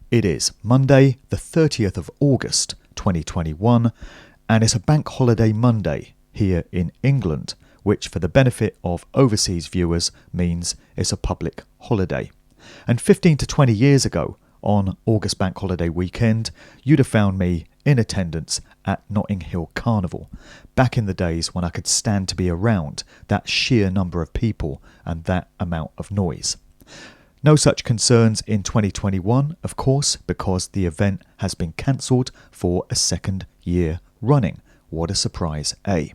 It is Monday, the 30th of August 2021, and it's a bank holiday Monday here in England, which for the benefit of overseas viewers means it's a public holiday. And 15 to 20 years ago, on August bank holiday weekend, you'd have found me in attendance at Notting Hill Carnival, back in the days when I could stand to be around that sheer number of people and that amount of noise. No such concerns in 2021, of course, because the event has been cancelled for a second year running. What a surprise, eh?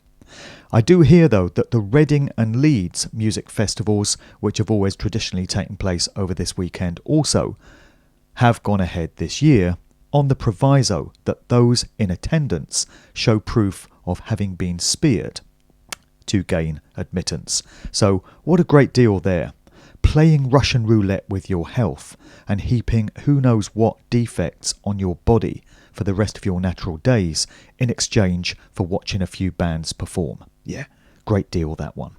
I do hear, though, that the Reading and Leeds music festivals, which have always traditionally taken place over this weekend also, have gone ahead this year on the proviso that those in attendance show proof of having been speared to gain admittance. So what a great deal there. Playing Russian roulette with your health and heaping who knows what defects on your body for the rest of your natural days in exchange for watching a few bands perform. Yeah, great deal that one.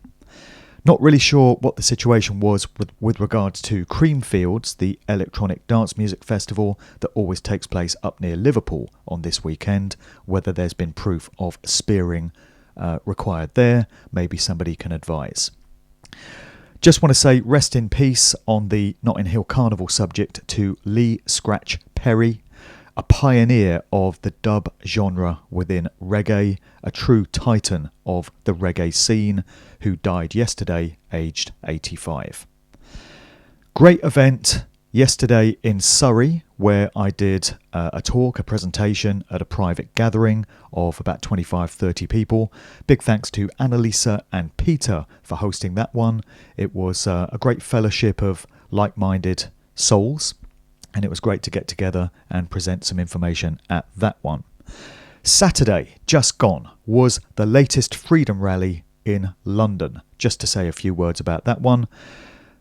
Not really sure what the situation was with regards to Creamfields, the electronic dance music festival that always takes place up near Liverpool on this weekend, whether there's been proof of spearing required there. Maybe somebody can advise. Just want to say rest in peace on the Notting Hill Carnival subject to Lee Scratch Perry, a pioneer of the dub genre within reggae, a true titan of the reggae scene, who died yesterday, aged 85. Great event yesterday in Surrey, where I did a presentation at a private gathering of about 25-30 people. Big thanks to Annalisa and Peter for hosting that one. It was a great fellowship of like-minded souls, and it was great to get together and present some information at that one. Saturday, just gone, was the latest Freedom Rally in London. Just to say a few words about that one.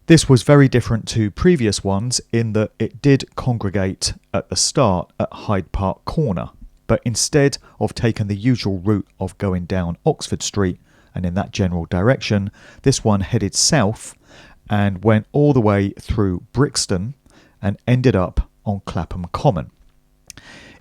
This was very different to previous ones in that it did congregate at the start at Hyde Park Corner, but instead of taking the usual route of going down Oxford Street and in that general direction, this one headed south and went all the way through Brixton and ended up on Clapham Common.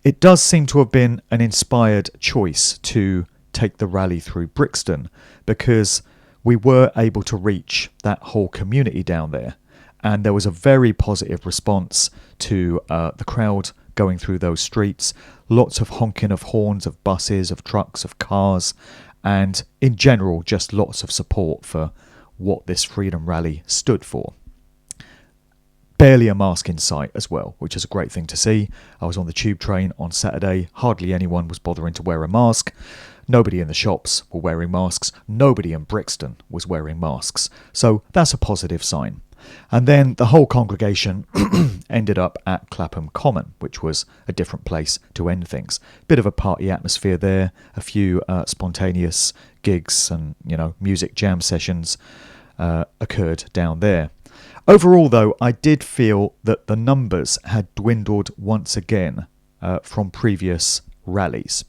It does seem to have been an inspired choice to take the rally through Brixton because we were able to reach that whole community down there, and there was a very positive response to the crowd going through those streets. Lots of honking of horns, of buses, of trucks, of cars, and in general just lots of support for what this Freedom Rally stood for. Barely a mask in sight as well, which is a great thing to see. I was on the tube train on Saturday. Hardly anyone was bothering to wear a mask. Nobody in the shops were wearing masks. Nobody in Brixton was wearing masks. So that's a positive sign. And then the whole congregation ended up at Clapham Common, which was a different place to end things. Bit of a party atmosphere there. A few spontaneous gigs and, music jam sessions occurred down there. Overall, though, I did feel that the numbers had dwindled once again from previous rallies.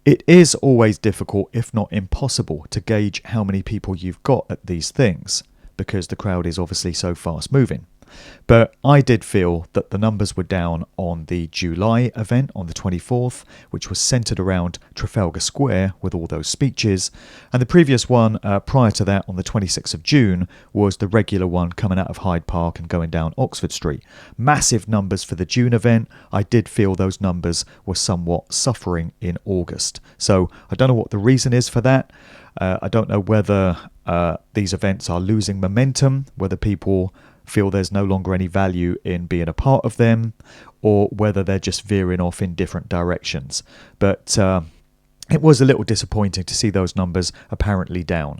It is always difficult, if not impossible, to gauge how many people you've got at these things, because the crowd is obviously so fast moving. But I did feel that the numbers were down on the July event on the 24th, which was centred around Trafalgar Square with all those speeches. And the previous one prior to that on the 26th of June was the regular one coming out of Hyde Park and going down Oxford Street. Massive numbers for the June event. I did feel those numbers were somewhat suffering in August. So I don't know what the reason is for that. I don't know whether these events are losing momentum, whether people feel there's no longer any value in being a part of them, or whether they're just veering off in different directions. But it was a little disappointing to see those numbers apparently down.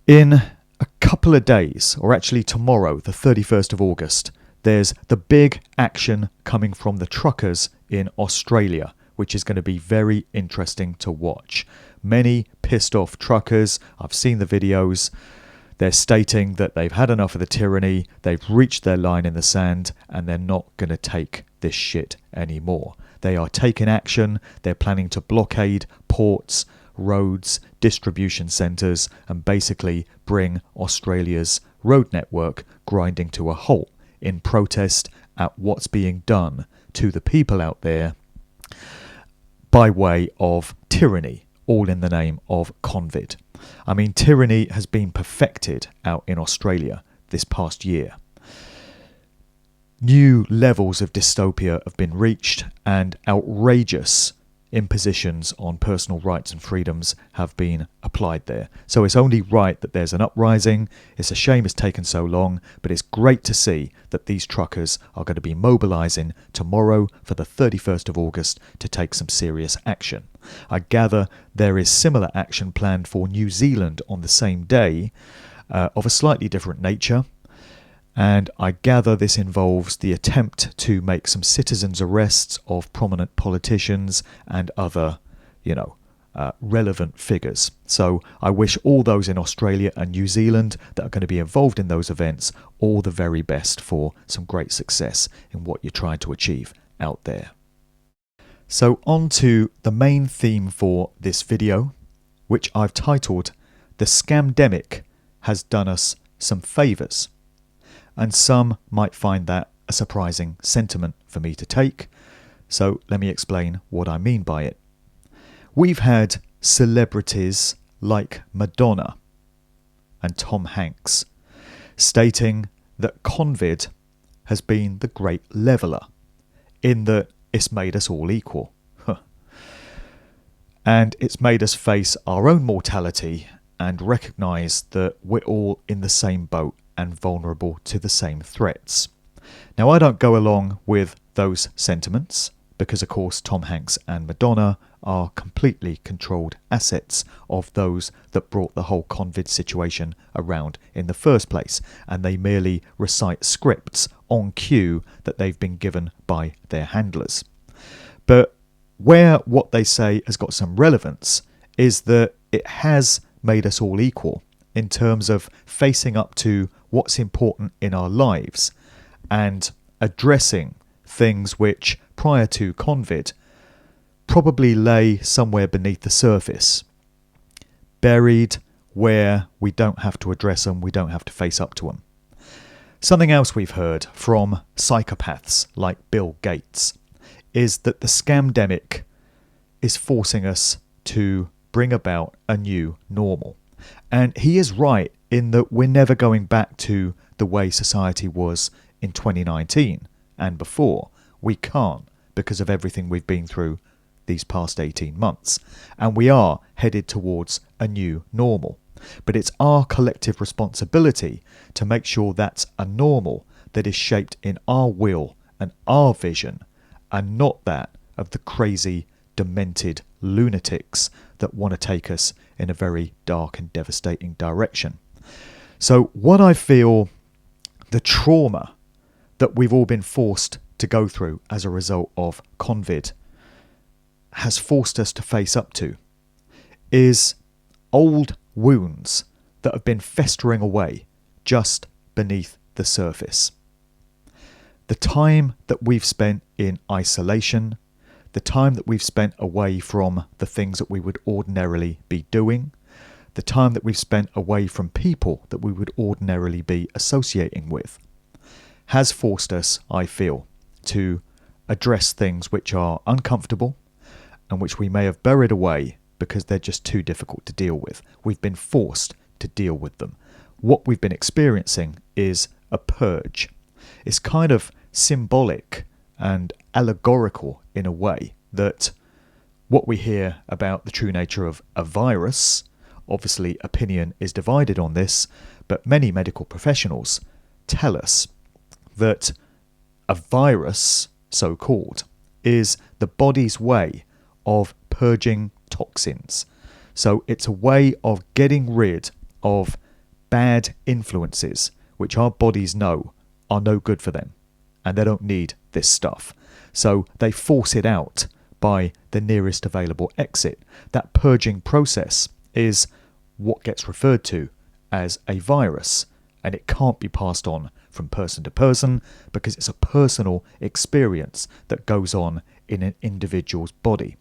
In a couple of days, or actually tomorrow, the 31st of August, there's the big action coming from the truckers in Australia, which is going to be very interesting to watch. Many pissed off truckers, I've seen the videos. They're stating that they've had enough of the tyranny, they've reached their line in the sand, and they're not going to take this shit anymore. They are taking action. They're planning to blockade ports, roads, distribution centres, and basically bring Australia's road network grinding to a halt in protest at what's being done to the people out there by way of tyranny, all in the name of COVID. I mean, tyranny has been perfected out in Australia this past year. New levels of dystopia have been reached, and outrageous impositions on personal rights and freedoms have been applied there. So it's only right that there's an uprising. It's a shame it's taken so long, but it's great to see that these truckers are going to be mobilising tomorrow for the 31st of August to take some serious action. I gather there is similar action planned for New Zealand on the same day, of a slightly different nature. And I gather this involves the attempt to make some citizens' arrests of prominent politicians and other, relevant figures. So I wish all those in Australia and New Zealand that are going to be involved in those events all the very best for some great success in what you're trying to achieve out there. So on to the main theme for this video, which I've titled "The Scamdemic Has Done Us Some Favours." And some might find that a surprising sentiment for me to take, so let me explain what I mean by it. We've had celebrities like Madonna and Tom Hanks stating that COVID has been the great leveller, in that it's made us all equal. And it's made us face our own mortality and recognise that we're all in the same boat and vulnerable to the same threats. Now, I don't go along with those sentiments because, of course, Tom Hanks and Madonna are completely controlled assets of those that brought the whole COVID situation around in the first place, and they merely recite scripts on cue that they've been given by their handlers. But where what they say has got some relevance is that it has made us all equal in terms of facing up to what's important in our lives and addressing things which, prior to COVID, probably lay somewhere beneath the surface, buried where we don't have to address them, we don't have to face up to them. Something else we've heard from psychopaths like Bill Gates is that the scamdemic is forcing us to bring about a new normal. And he is right in that we're never going back to the way society was in 2019 and before. We can't, because of everything we've been through these past 18 months. And we are headed towards a new normal. But it's our collective responsibility to make sure that's a normal that is shaped in our will and our vision, and not that of the crazy, demented lunatics that want to take us in a very dark and devastating direction. So what I feel the trauma that we've all been forced to go through as a result of COVID has forced us to face up to is old wounds that have been festering away just beneath the surface. The time that we've spent in isolation, the time that we've spent away from the things that we would ordinarily be doing, the time that we've spent away from people that we would ordinarily be associating with, has forced us, I feel, to address things which are uncomfortable and which we may have buried away because they're just too difficult to deal with. We've been forced to deal with them. What we've been experiencing is a purge. It's kind of symbolic and allegorical in a way that what we hear about the true nature of a virus, obviously opinion is divided on this, but many medical professionals tell us that a virus, so-called, is the body's way of purging toxins. So it's a way of getting rid of bad influences which our bodies know are no good for them, and they don't need this stuff. So they force it out by the nearest available exit. That purging process is what gets referred to as a virus, and it can't be passed on from person to person because it's a personal experience that goes on in an individual's body.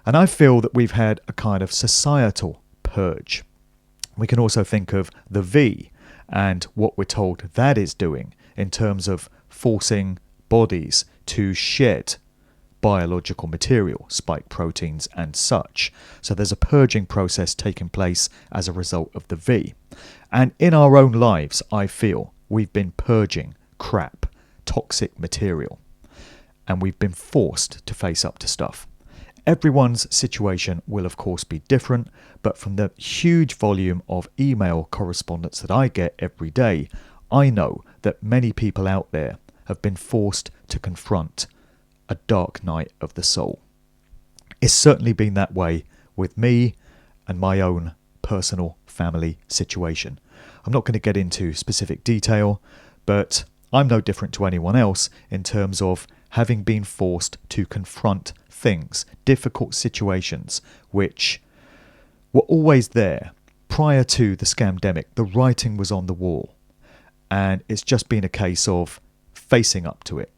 And I feel that we've had a kind of societal purge. We can also think of the V and what we're told that is doing in terms of forcing bodies to shed biological material, spike proteins and such. So there's a purging process taking place as a result of the V. And in our own lives, I feel we've been purging crap, toxic material, and we've been forced to face up to stuff. Everyone's situation will of course be different, but from the huge volume of email correspondence that I get every day, I know that many people out there have been forced to confront a dark night of the soul. It's certainly been that way with me and my own personal family situation. I'm not going to get into specific detail, but I'm no different to anyone else in terms of having been forced to confront things, difficult situations, which were always there. Prior to the Scamdemic, the writing was on the wall, and it's just been a case of facing up to it,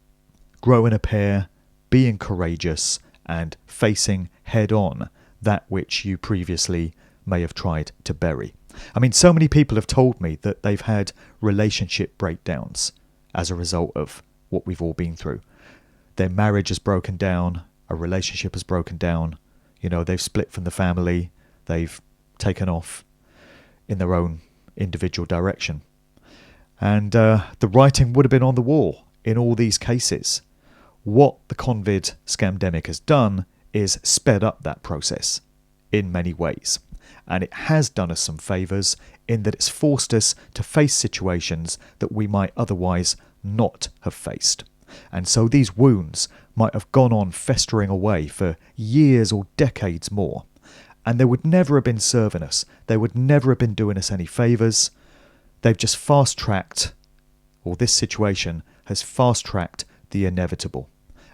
growing a pair, being courageous, and facing head on that which you previously may have tried to bury. I mean, so many people have told me that they've had relationship breakdowns as a result of what we've all been through. Their marriage has broken down, a relationship has broken down, they've split from the family, they've taken off in their own individual direction. And the writing would have been on the wall in all these cases. What the Convid Scamdemic has done is sped up that process in many ways. And it has done us some favours in that it's forced us to face situations that we might otherwise not have faced. And so these wounds might have gone on festering away for years or decades more. And they would never have been serving us. They would never have been doing us any favours. They've just fast-tracked, or this situation has fast-tracked the inevitable.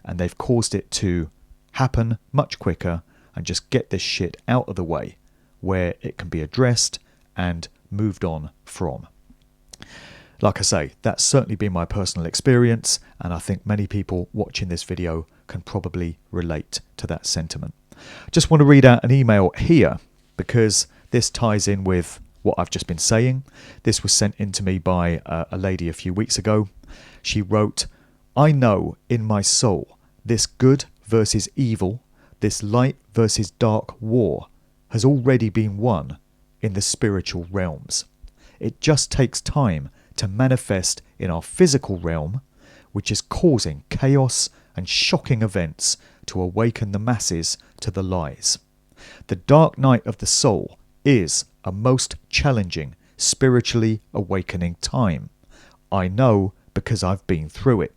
And they've caused it to happen much quicker and just get this shit out of the way where it can be addressed and moved on from. Like I say, that's certainly been my personal experience, and I think many people watching this video can probably relate to that sentiment. Just want to read out an email here because this ties in with what I've just been saying. This was sent in to me by a lady a few weeks ago. She wrote, "I know in my soul this good versus evil, this light versus dark war has already been won in the spiritual realms. It just takes time to manifest in our physical realm, which is causing chaos and shocking events to awaken the masses to the lies. The dark night of the soul is a most challenging, spiritually awakening time. I know because I've been through it.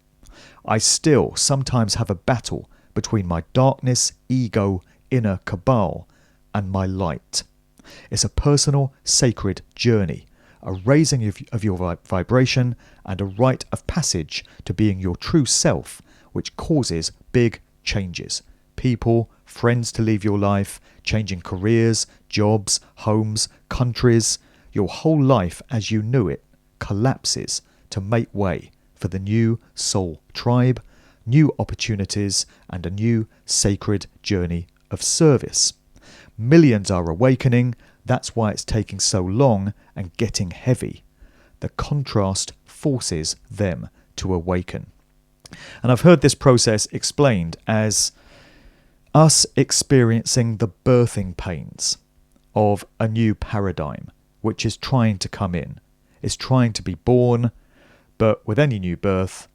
I still sometimes have a battle between my darkness, ego, inner cabal, and my light. It's a personal, sacred journey, a raising of your vibration and a rite of passage to being your true self, which causes big changes. People, friends to leave your life, changing careers, jobs, homes, countries. Your whole life as you knew it collapses to make way for the new soul tribe, new opportunities, and a new sacred journey of service. Millions are awakening. That's why it's taking so long and getting heavy. The contrast forces them to awaken." And I've heard this process explained as us experiencing the birthing pains of a new paradigm, which is trying to come in, is trying to be born, but with any new birth,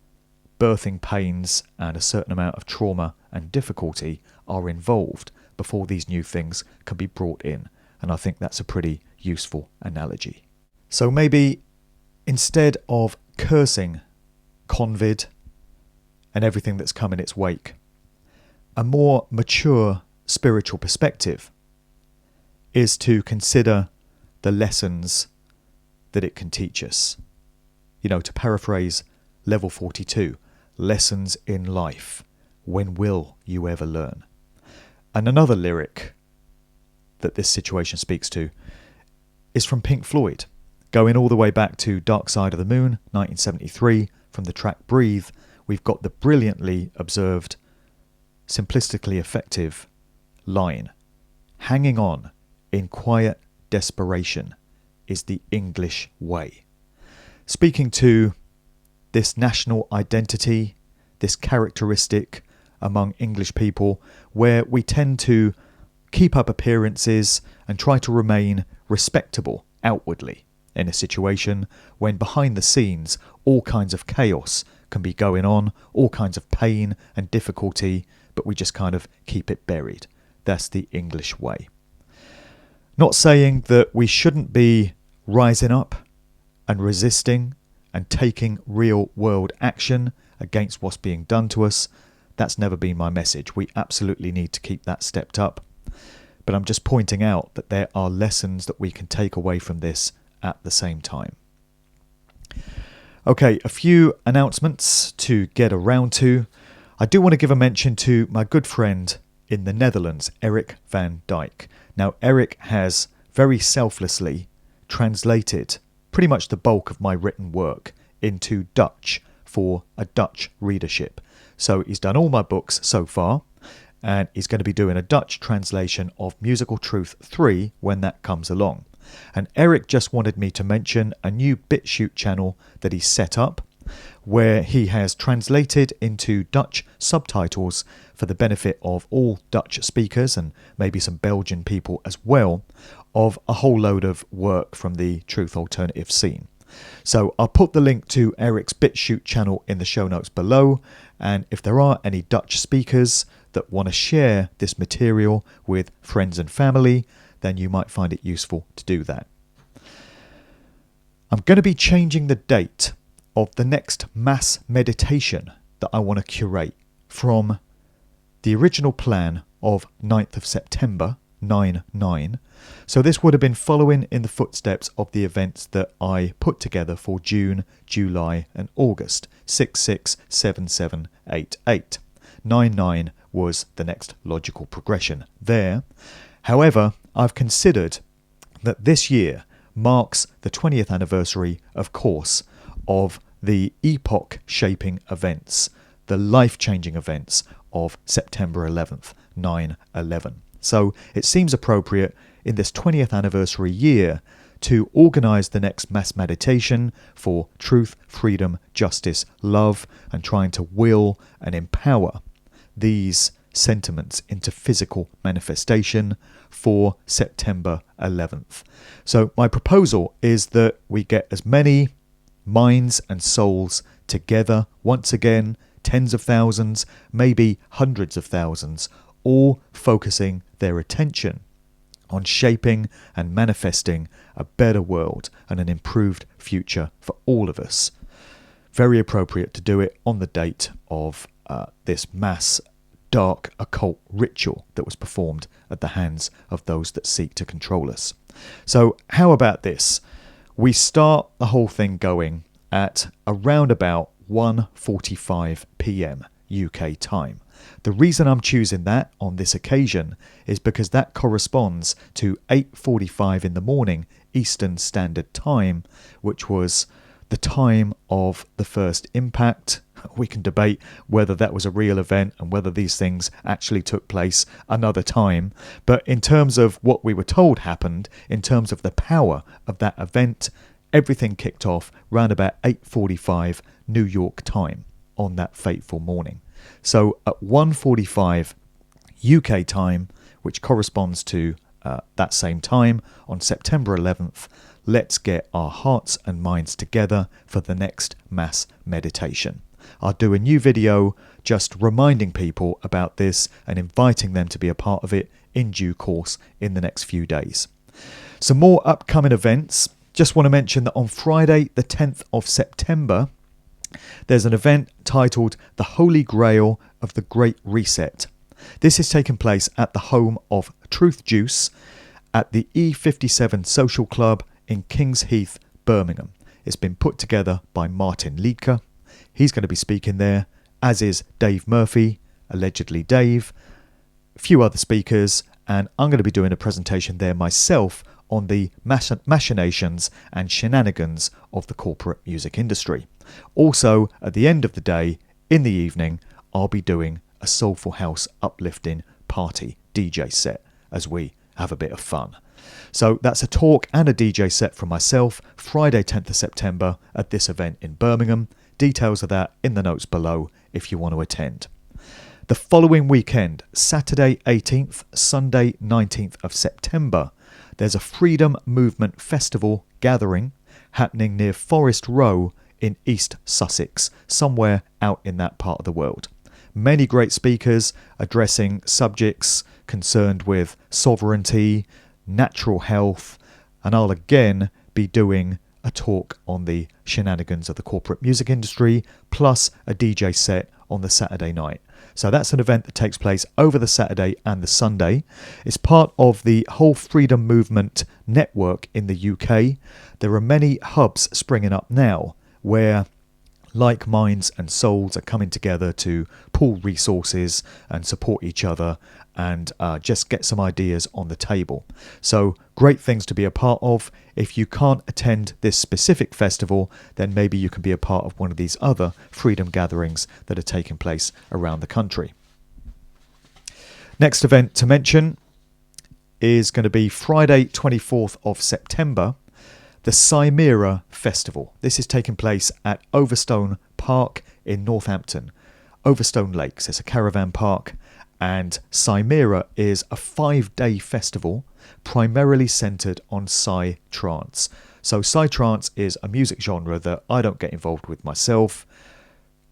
birthing pains and a certain amount of trauma and difficulty are involved before these new things can be brought in. And I think that's a pretty useful analogy. So maybe instead of cursing Convid and everything that's come in its wake, a more mature spiritual perspective is to consider the lessons that it can teach us. To paraphrase level 42, lessons in life. When will you ever learn? And another lyric that this situation speaks to is from Pink Floyd, going all the way back to Dark Side of the Moon, 1973. From the track Breathe, we've got the brilliantly observed, simplistically effective line, "Hanging on in quiet desperation is the English way." Speaking to this national identity, this characteristic among English people where we tend to keep up appearances and try to remain respectable outwardly in a situation when behind the scenes all kinds of chaos can be going on, all kinds of pain and difficulty, but we just kind of keep it buried. That's the English way. Not saying that we shouldn't be rising up and resisting and taking real world action against what's being done to us. That's never been my message. We absolutely need to keep that stepped up. But I'm just pointing out that there are lessons that we can take away from this at the same time. Okay, a few announcements to get around to. I do want to give a mention to my good friend in the Netherlands, Eric van Dijk. Now, Eric has very selflessly translated pretty much the bulk of my written work into Dutch for a Dutch readership. So he's done all my books so far, and he's going to be doing a Dutch translation of Musical Truth 3 when that comes along. And Eric just wanted me to mention a new BitChute channel that he's set up, where he has translated into Dutch subtitles for the benefit of all Dutch speakers and maybe some Belgian people as well, of a whole load of work from the truth alternative scene. So I'll put the link to Eric's BitChute channel in the show notes below, and if there are any Dutch speakers that want to share this material with friends and family, then you might find it useful to do that. I'm going to be changing the date of the next mass meditation that I want to curate from the original plan of 9th of September, 9/9. So this would have been following in the footsteps of the events that I put together for June, July and August, 6/6, 7/7, 8/8. 9/9 was the next logical progression there. However, I've considered that this year marks the 20th anniversary, of course, of the epoch-shaping events, the life-changing events of September 11th, 9/11. So it seems appropriate in this 20th anniversary year to organise the next mass meditation for truth, freedom, justice, love, and trying to will and empower these sentiments into physical manifestation for September 11th. So my proposal is that we get as many minds and souls together once again, tens of thousands, maybe hundreds of thousands, all focusing their attention on shaping and manifesting a better world and an improved future for all of us. Very appropriate to do it on the date of this mass dark occult ritual that was performed at the hands of those that seek to control us. So how about this? We start the whole thing going at around about 1:45 p.m. UK time. The reason I'm choosing that on this occasion is because that corresponds to 8:45 in the morning Eastern Standard Time, which was the time of the first impact. We can debate whether that was a real event and whether these things actually took place another time. But in terms of what we were told happened, in terms of the power of that event, everything kicked off round about 8:45 New York time on that fateful morning. So at 1:45 UK time, which corresponds to that same time on September 11th, let's get our hearts and minds together for the next mass meditation. I'll do a new video just reminding people about this and inviting them to be a part of it in due course in the next few days. Some more upcoming events. Just want to mention that on Friday, the 10th of September, there's an event titled The Holy Grail of the Great Reset. This is taking place at the home of Truth Juice at the E57 Social Club in Kings Heath, Birmingham. It's been put together by Martin Liedtke. He's going to be speaking there, as is Dave Murphy, allegedly Dave, a few other speakers, and I'm going to be doing a presentation there myself on the machinations and shenanigans of the corporate music industry. Also, at the end of the day, in the evening, I'll be doing a Soulful House uplifting party DJ set as we have a bit of fun. So that's a talk and a DJ set from myself, Friday 10th of September at this event in Birmingham. Details of that in the notes below if you want to attend. The following weekend, Saturday 18th, Sunday 19th of September, there's a Freedom Movement Festival gathering happening near Forest Row in East Sussex, somewhere out in that part of the world. Many great speakers addressing subjects concerned with sovereignty, natural health, and I'll again be doing a talk on the shenanigans of the corporate music industry, plus a DJ set on the Saturday night. So that's an event that takes place over the Saturday and the Sunday. It's part of the whole Freedom Movement network in the UK. There are many hubs springing up now where like minds and souls are coming together to pool resources and support each other and just get some ideas on the table. So great things to be a part of. If you can't attend this specific festival, then maybe you can be a part of one of these other freedom gatherings that are taking place around the country. Next event to mention is going to be Friday 24th of September, the Psymera Festival. This is taking place at Overstone Park in Northampton. Overstone Lakes, it's a caravan park, and Simira is a 5-day festival primarily centred on Psytrance. So Psytrance is a music genre that I don't get involved with myself,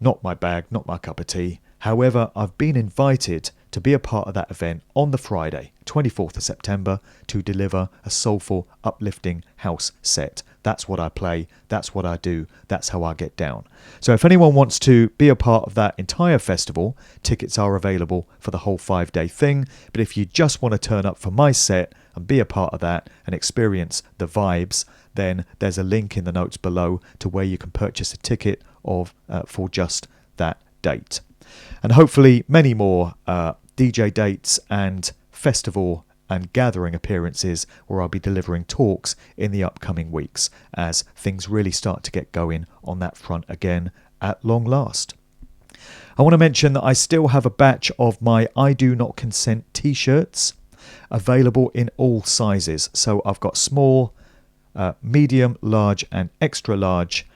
not my bag, not my cup of tea. However, I've been invited to be a part of that event on the Friday, 24th of September, to deliver a soulful, uplifting house set. That's what I play, that's what I do, that's how I get down. So if anyone wants to be a part of that entire festival, tickets are available for the whole 5-day thing. But if you just want to turn up for my set and be a part of that and experience the vibes, then there's a link in the notes below to where you can purchase a ticket for just that date. And hopefully many more DJ dates and festival and gathering appearances where I'll be delivering talks in the upcoming weeks as things really start to get going on that front again at long last. I want to mention that I still have a batch of my I Do Not Consent t-shirts available in all sizes. So I've got small, medium, large and extra large.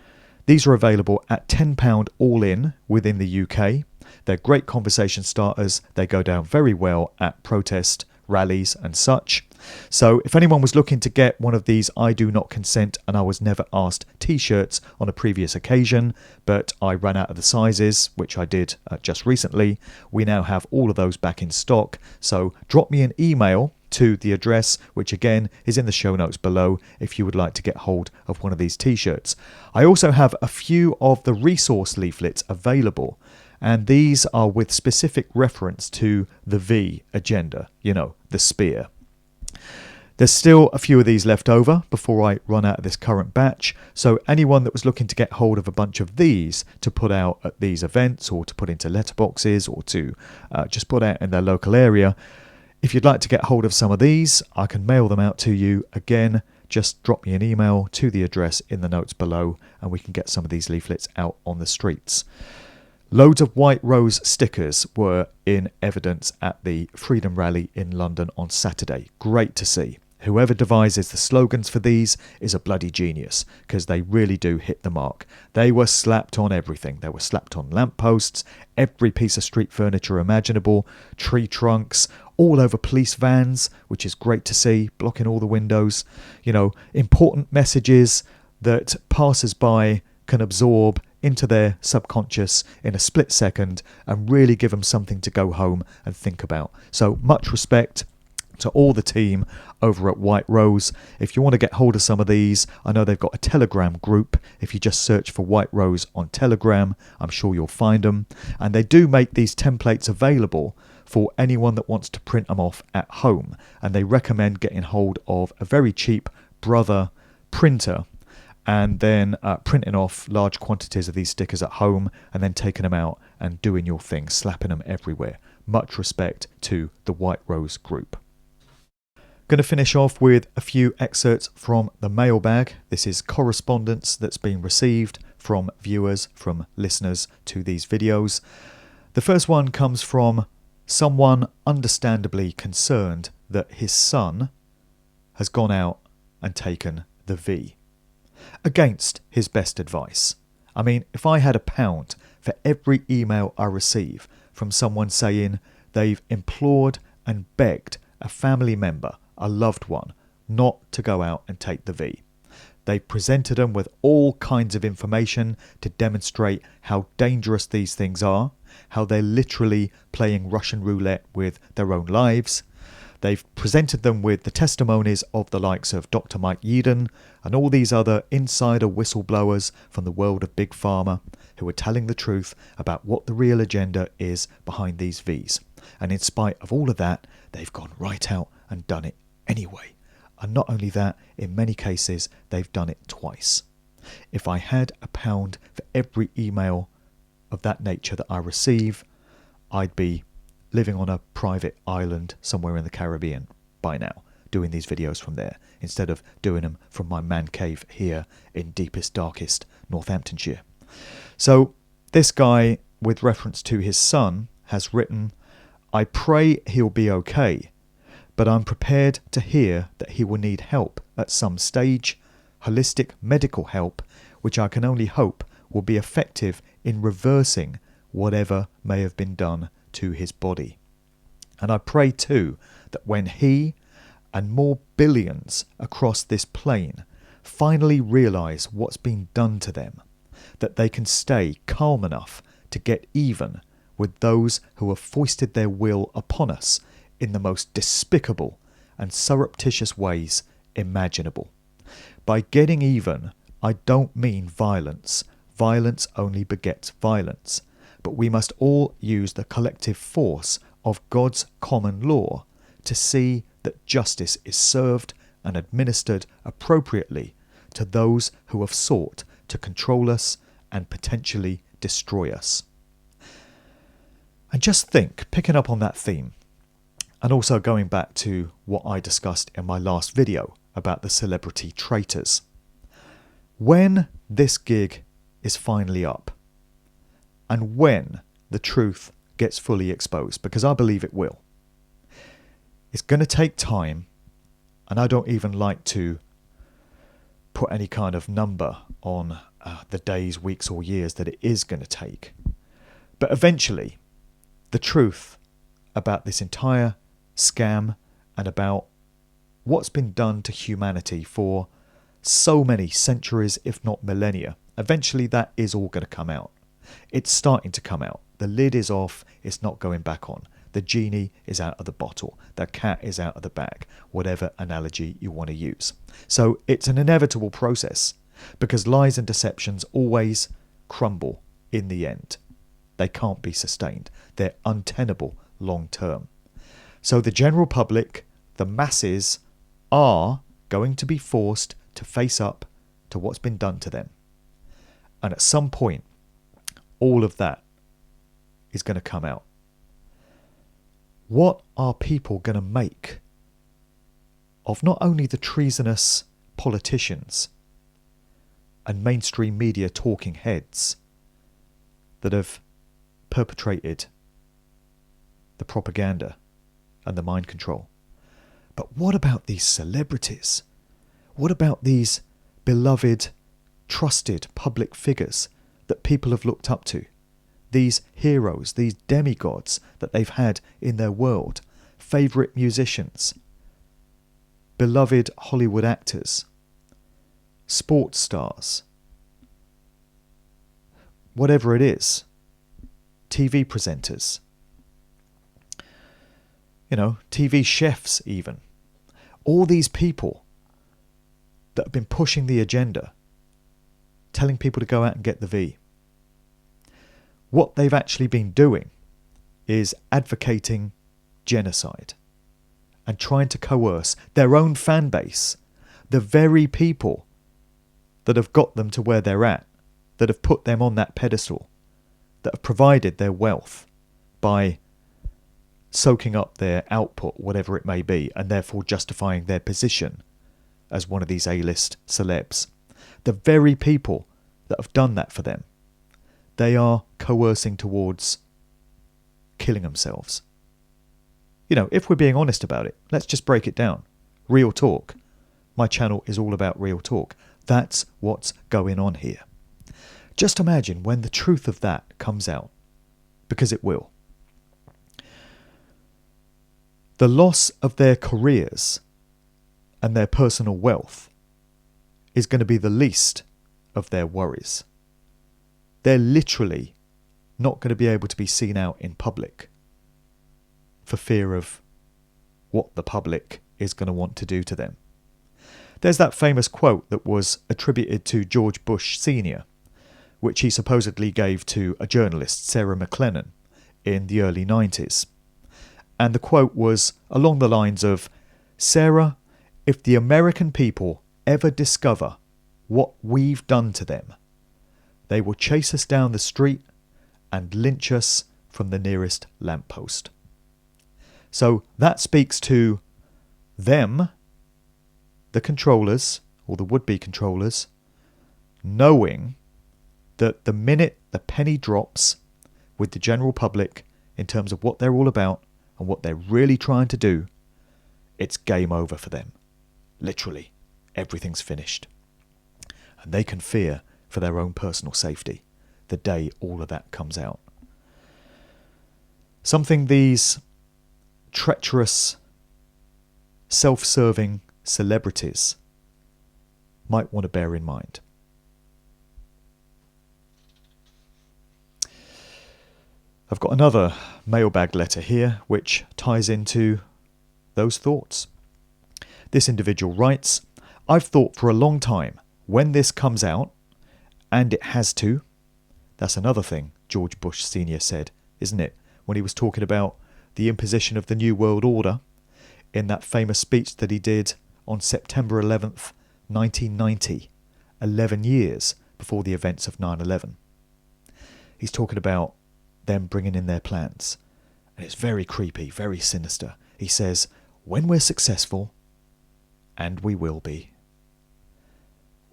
These are available at £10 all in within the UK. They're great conversation starters. They go down very well at protest rallies and such. So if anyone was looking to get one of these I Do Not Consent and I Was Never Asked t-shirts on a previous occasion, but I ran out of the sizes, which I did just recently, we now have all of those back in stock. So drop me an email to the address, which again is in the show notes below, if you would like to get hold of one of these t-shirts. I also have a few of the resource leaflets available, and these are with specific reference to the V agenda, you know, the spear. There's still a few of these left over before I run out of this current batch, so anyone that was looking to get hold of a bunch of these to put out at these events or to put into letterboxes or to just put out in their local area, if you'd like to get hold of some of these, I can mail them out to you. Again, just drop me an email to the address in the notes below and we can get some of these leaflets out on the streets. Loads of White Rose stickers were in evidence at the Freedom Rally in London on Saturday. Great to see. Whoever devises the slogans for these is a bloody genius, because they really do hit the mark. They were slapped on everything. They were slapped on lampposts, every piece of street furniture imaginable, tree trunks, all over police vans, which is great to see, blocking all the windows. You know, important messages that passers-by can absorb into their subconscious in a split second and really give them something to go home and think about. So much respect to all the team over at White Rose. If you want to get hold of some of these, I know they've got a Telegram group. If you just search for White Rose on Telegram, I'm sure you'll find them. And they do make these templates available for anyone that wants to print them off at home. And they recommend getting hold of a very cheap Brother printer and then printing off large quantities of these stickers at home and then taking them out and doing your thing, slapping them everywhere. Much respect to the White Rose group. Going to finish off with a few excerpts from the mailbag. This is correspondence that's been received from viewers, from listeners to these videos. The first one comes from someone understandably concerned that his son has gone out and taken the V, against his best advice, I mean, if I had £1 for every email I receive from someone saying they've implored and begged a family member, a loved one, not to go out and take the V. They've presented them with all kinds of information to demonstrate how dangerous these things are, how they're literally playing Russian roulette with their own lives. They've presented them with the testimonies of the likes of Dr. Mike Yeadon and all these other insider whistleblowers from the world of Big Pharma who are telling the truth about what the real agenda is behind these Vs. And in spite of all of that, they've gone right out and done it anyway. And not only that, in many cases, they've done it twice. If I had £1 for every email of that nature that I receive, I'd be living on a private island somewhere in the Caribbean by now, doing these videos from there, instead of doing them from my man cave here in deepest, darkest Northamptonshire. So this guy, with reference to his son, has written, "I pray he'll be okay, but I'm prepared to hear that he will need help at some stage, holistic medical help, which I can only hope will be effective in reversing whatever may have been done to his body. And I pray too that when he and more billions across this plane finally realise what's been done to them, that they can stay calm enough to get even with those who have foisted their will upon us in the most despicable and surreptitious ways imaginable. By getting even, I don't mean violence. Violence only begets violence. But we must all use the collective force of God's common law to see that justice is served and administered appropriately to those who have sought to control us and potentially destroy us." And just think, picking up on that theme, and also going back to what I discussed in my last video about the celebrity traitors. When this gig is finally up, and when the truth gets fully exposed, because I believe it will, it's going to take time, and I don't even like to put any kind of number on the days, weeks or years that it is going to take. But eventually, the truth about this entire scam and about what's been done to humanity for so many centuries, if not millennia, eventually that is all going to come out. It's starting to come out. The lid is off. It's not going back on. The genie is out of the bottle. The cat is out of the bag. Whatever analogy you want to use. So it's an inevitable process because lies and deceptions always crumble in the end. They can't be sustained. They're untenable long term. So the general public, the masses, are going to be forced to face up to what's been done to them. And at some point, all of that is going to come out. What are people going to make of not only the treasonous politicians and mainstream media talking heads that have perpetrated the propaganda and the mind control, but what about these celebrities? What about these beloved, trusted public figures that people have looked up to? These heroes, these demigods that they've had in their world, favourite musicians, beloved Hollywood actors, sports stars, whatever it is, TV presenters, TV chefs even. All these people that have been pushing the agenda, telling people to go out and get the V. What they've actually been doing is advocating genocide and trying to coerce their own fan base, the very people that have got them to where they're at, that have put them on that pedestal, that have provided their wealth by soaking up their output, whatever it may be, and therefore justifying their position as one of these A-list celebs. The very people that have done that for them, they are coercing towards killing themselves. If we're being honest about it, let's just break it down. Real talk. My channel is all about real talk. That's what's going on here. Just imagine when the truth of that comes out, because it will. The loss of their careers and their personal wealth is going to be the least of their worries. They're literally not going to be able to be seen out in public for fear of what the public is going to want to do to them. There's that famous quote that was attributed to George Bush Sr., which he supposedly gave to a journalist, Sarah McLennan, in the early 90s. And the quote was along the lines of, "Sarah, if the American people ever discover what we've done to them, they will chase us down the street and lynch us from the nearest lamppost." So that speaks to them, the controllers, or the would-be controllers, knowing that the minute the penny drops with the general public in terms of what they're all about and what they're really trying to do, it's game over for them. Literally, everything's finished. And they can fear for their own personal safety the day all of that comes out. Something these treacherous, self-serving celebrities might want to bear in mind. I've got another mailbag letter here which ties into those thoughts. This individual writes, "I've thought for a long time, when this comes out, and it has to," that's another thing George Bush Sr. said, isn't it? When he was talking about the imposition of the New World Order in that famous speech that he did on September 11th, 1990, 11 years before the events of 9/11. He's talking about them bringing in their plans. And it's very creepy, very sinister. He says, "When we're successful, and we will be,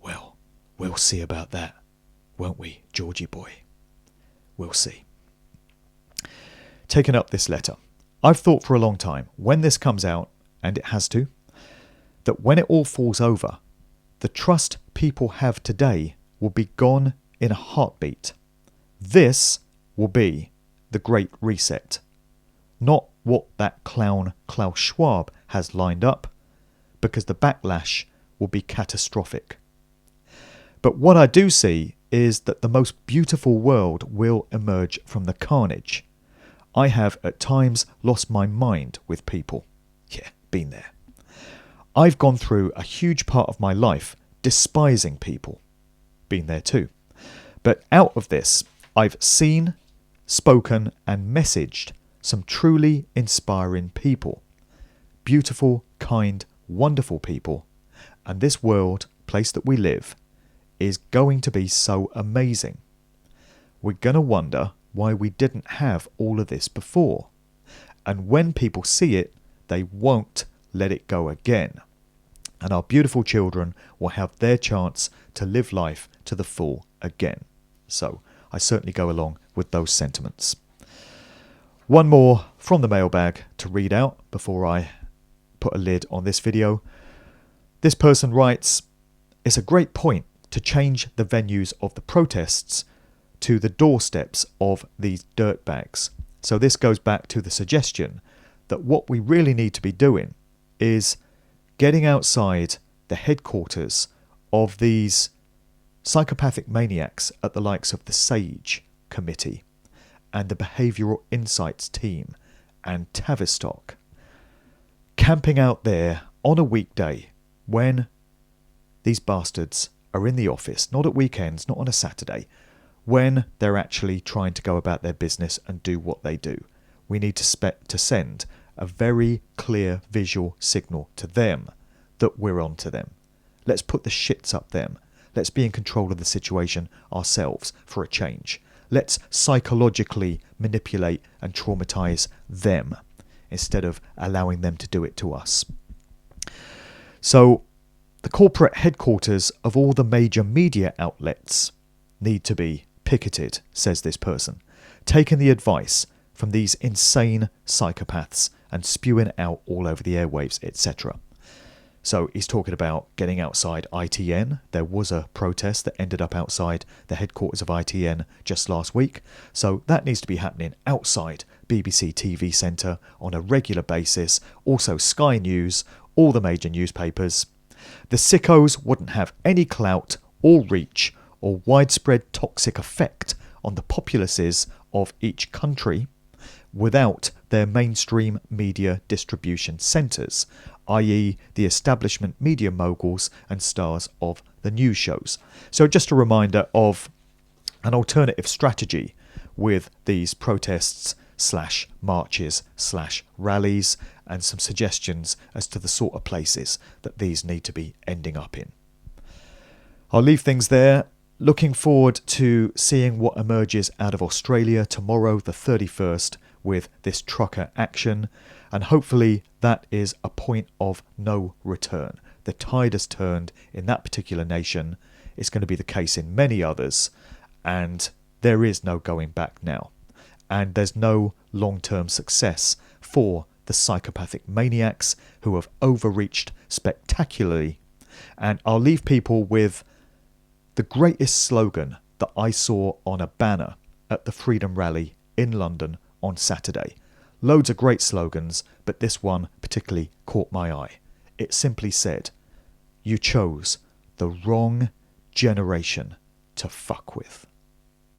well, we'll see about that, won't we, Georgie boy? We'll see." Taking up this letter. "I've thought for a long time, when this comes out, and it has to, that when it all falls over, the trust people have today will be gone in a heartbeat. This will be the Great Reset. Not what that clown Klaus Schwab has lined up, because the backlash will be catastrophic. But what I do see is that the most beautiful world will emerge from the carnage. I have at times lost my mind with people." Yeah, been there. "I've gone through a huge part of my life despising people." Been there too. "But out of this, I've seen, spoken and messaged some truly inspiring people. Beautiful, kind, wonderful people. And this world, place that we live, is going to be so amazing. We're going to wonder why we didn't have all of this before. And when people see it, they won't let it go again. And our beautiful children will have their chance to live life to the full again." So I certainly go along with those sentiments. One more from the mailbag to read out before I put a lid on this video. This person writes, "It's a great point to change the venues of the protests to the doorsteps of these dirtbags." So this goes back to the suggestion that what we really need to be doing is getting outside the headquarters of these psychopathic maniacs at the likes of the SAGE Committee and the Behavioural Insights team and Tavistock, camping out there on a weekday when these bastards are in the office, not at weekends, not on a Saturday, when they're actually trying to go about their business and do what they do. We need to send a very clear visual signal to them that we're on to them. Let's put the shits up them. Let's be in control of the situation ourselves for a change. Let's psychologically manipulate and traumatise them instead of allowing them to do it to us. So the corporate headquarters of all the major media outlets need to be picketed, says this person, taking the advice from these insane psychopaths and spewing it out all over the airwaves, etc. So he's talking about getting outside ITN. There was a protest that ended up outside the headquarters of ITN just last week. So that needs to be happening outside BBC TV Centre on a regular basis. Also Sky News, all the major newspapers. The sickos wouldn't have any clout or reach or widespread toxic effect on the populaces of each country without their mainstream media distribution centres, i.e. the establishment media moguls and stars of the news shows. So just a reminder of an alternative strategy with these protests / marches / rallies, and some suggestions as to the sort of places that these need to be ending up in. I'll leave things there. Looking forward to seeing what emerges out of Australia tomorrow, the 31st, with this trucker action, and hopefully that is a point of no return. The tide has turned in that particular nation. It's going to be the case in many others, and there is no going back now. And there's no long-term success for the psychopathic maniacs who have overreached spectacularly. And I'll leave people with the greatest slogan that I saw on a banner at the Freedom Rally in London on Saturday. Loads of great slogans, but this one particularly caught my eye. It simply said, "You chose the wrong generation to fuck with."